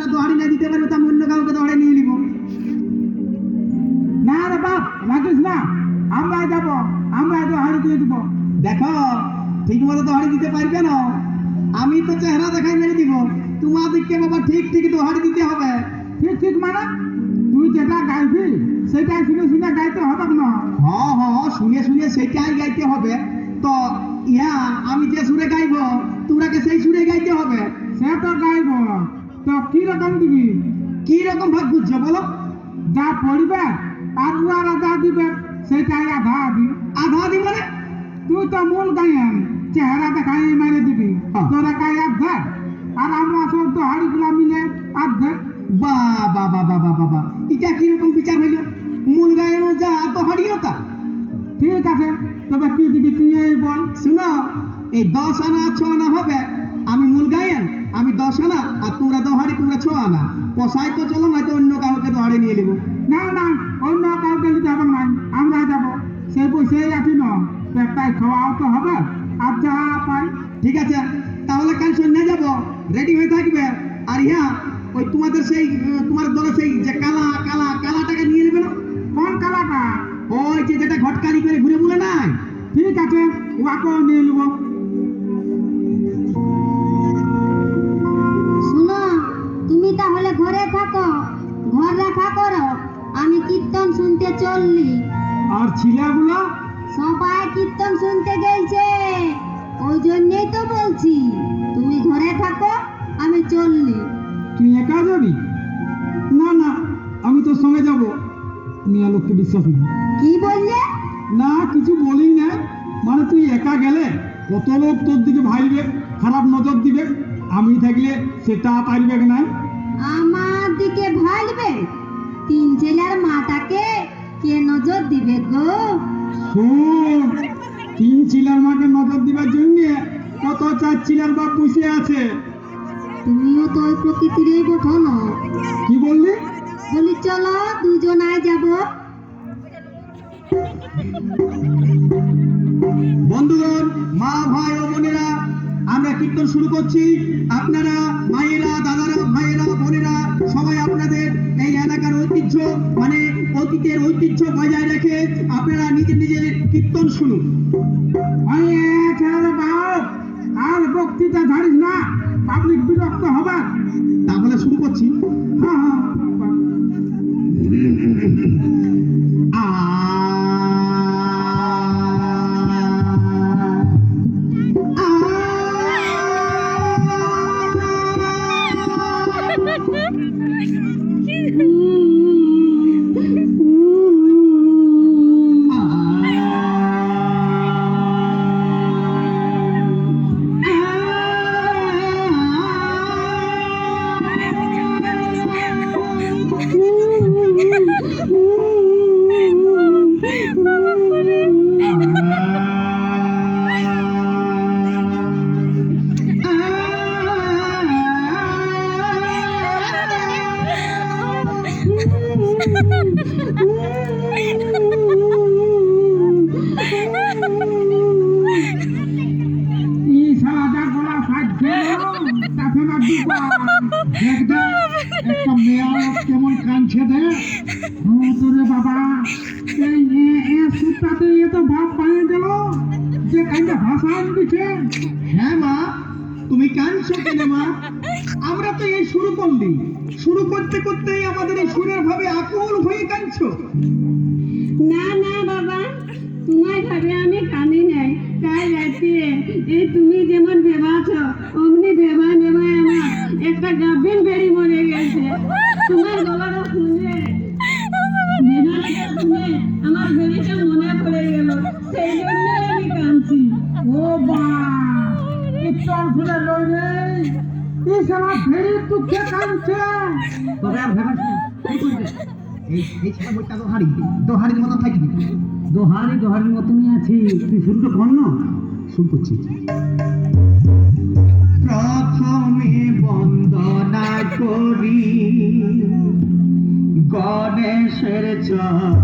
তোমরা দোহারি না দিতে পারবে তা আমি অন্য কাউকে দোহারি নিয়ে নিব। না রে বাপ, রাখিস না, আমরা যাব, আমরা দোহারি দিয়ে দিব। দেখো ঠিক মতো দোহারি দিতে পারবে না, আমি তো চেহারা দেখাই মেরে দিব, তোমাদেরকে বাবা ঠিক ঠিক দোহারি দিতে হবে। ঠিক ঠিক মানে তুই যেটা গাইবি সেটাই শুনে শুনে গাইতে হবে না? হ্যাঁ হ্যাঁ, শুনে শুনে সেটাই গাইতে হবে। তো ইয়া আমি যে সুরে গাইব তোমরাকে সেই সুরে গাইতে হবে। সে তো গাইব, তো কি রকম দিবি? কি রকম ভাগ বুঝছো বলো? যা পড়বে আর উয়ারা যা দিবে সেটাই আধা আধি। আধা দি মানে? তুই তো মূল গায়েন, চেহারা দেখাই মেরে দিবি, হ্যাঁ। তোরা গাই অর্ধেক আর আমরা সব দোহারি গুলা মিলে অর্ধেক। বাবা বাবা বাবা বাবা, এটা কিরকম বিচার হইল? মূল গায়ের যা দোহারিও তা। ঠিক আছে, তবে কি দিবি তুই এই বল। শুনো, এই 10 আনা 6 আনা হবে, আমি মূল গায়েন, আমি 10 আনা আর তোমরা দোহারি তোমরা 6 আনা। পোষাই তো চলো, নয়তো অন্য কাউকে দোহারি নিয়ে নেবো। না না, অন্য কাউকে নিতে হবে না, আমরা যাব, সেই পয়সাই আছি না, পেটটাই খাওয়াও তো হবে আর যা পাই। ঠিক আছে, তাহলে কাল সন্ধ্যা যাব, রেডি হয়ে থাকবে। আর ইয়া ওই তোমাদের সেই তোমার দলে সেই যে কালা কালা কালাটাকে নিয়ে নেবে না? কোন কালাটা? ওই যে যেটা ঘটকারি করে ঘুরে বলে নাই। ঠিক আছে, ওয়াকেও নিয়ে নেব। শুনো, তুমি তাহলে ঘরে থাকো, ঘর রাখা করো, আমি কীর্তন শুনতে চললি। আর ছিলাগুলো? সবাই কীর্তন শুনতে গেছে, ওই জন্যই তো বলছি তুমি ঘরে থাকো, আমি চললি। তুই একা যাবি? না না, আমি তোর সঙ্গে যাব। মিয়া লোককে বিশ্বাস নেই। কি বললে? না কিছু বলি না, মানে তুই একা গেলে কত লোক তোর দিকে ভাইবে, খারাপ নজর দিবে, আমি থাকলে সেটা পারবে না। আমার দিকে ভালবে? 3 ছেলের মাটাকে কে নজর দিবে গো? শোন, 3 চিলার মাকে নজর দিবার জন্য কত 4 চিলার বাপ বসে আছে। তুমিও তো ওই প্রকৃতিরই বোঝো না। কি বললি? বলি চলো দুজনায় যাব। বন্ধুগণ, মা ভাই ও বোনেরা, আমরা কীর্তন শুরু করছি। আপনারা মায়েরা, দাদারা, ভাইয়েরা, বোনেরা সবাই আপনাদের এই এলাকার ঐতিহ্য মানে অতীতের ঐতিহ্য বজায় রেখে আপনারা নিজের নিজের কীর্তন শুনুন। বাপ, আর বক্তৃতা ধারিস না, পাবলিক বিরক্ত হবে। তাহলে শুরু করছি। হ্যাঁ হ্যাঁ, একটা মেয়া লোক কেমন কাঁদছে দে। তোরে বাবা, এই সুতাতে এ তো ভাব পাইয়ে গেল যে কাইন্ডা ভাষা দিচ্ছে। হ্যাঁ মা, তুমি কাঁদছো কেন মা? আমরা তো এই শুরু করলি, শুরু করতে করতেই আমাদের এই সুরের ভাবে আকুল হয়ে কাঁদছো। না না বাবা, তোমার ভাবে আমি কাঁদি নাই, তাই রাতে এই তুমি যেমন ভেবাছ অমনি ভেবা নেবা আমার একটা গাভীর বেড়ি মরে গেছে। তোমার গলাটা শুনে ভেবাটা শুনে আমার বেড়িটা মনে পড়ে গেল, সেই জন্য আমি কাঁদছি। ও বা, ইচ্ছার ঘুরে লই রে, এই সারা ফেরি তুকে কাঁদছে। তবে আর ভেবাস না, এই করবে। এই ছেলে বইটা দোহারির মতো থাকবি। দোহারির মতনই আছি, তুই শুরুটা কর না। শুরু করছি। প্রথমে বন্দনা করি গণেশের চরণ,